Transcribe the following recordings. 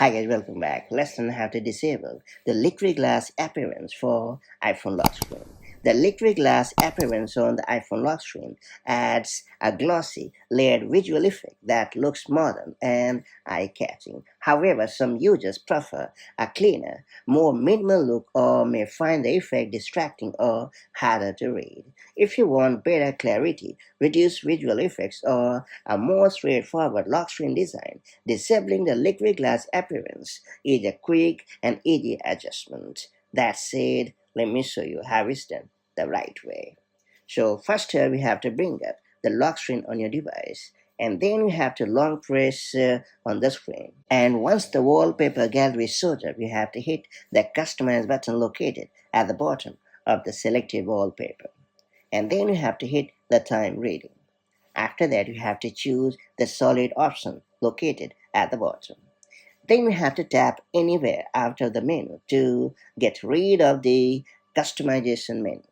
Hi guys, welcome back. Let's learn how to disable the liquid glass appearance for iPhone lock screen. The liquid glass appearance on the iPhone lock screen adds a glossy, layered visual effect that looks modern and eye-catching. However, some users prefer a cleaner, more minimal look or may find the effect distracting or harder to read. If you want better clarity, reduced visual effects, or a more straightforward lock screen design, disabling the liquid glass appearance is a quick and easy adjustment. That said, let me show you how it's done the right way. So first here we have to bring up the lock screen on your device, and then you have to long press on the screen. And once the wallpaper gallery shows up, you have to hit the customize button located at the bottom of the selected wallpaper. And then you have to hit the time reading. After that, you have to choose the solid option located at the bottom. Then you have to tap anywhere after the menu to get rid of the customization menu.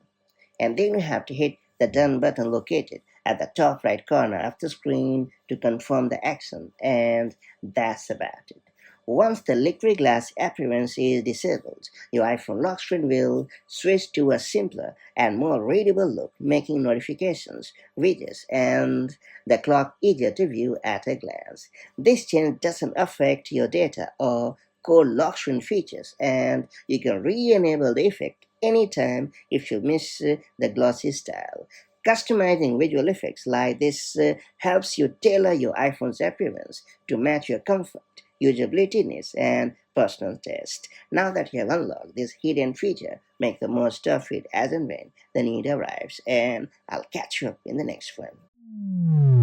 And then you have to hit the done button located at the top right corner of the screen to confirm the action, and that's about it. Once the liquid glass appearance is disabled, your iPhone lock screen will switch to a simpler and more readable look, making notifications, widgets, and the clock easier to view at a glance. This change doesn't affect your data or core lock screen features, and you can re-enable the effect anytime if you miss the glossy style. Customizing visual effects like this helps you tailor your iPhone's appearance to match your comfort, usability needs, and personal taste. Now that you have unlocked this hidden feature, make the most of it as and when the need arrives, and I'll catch you up in the next one.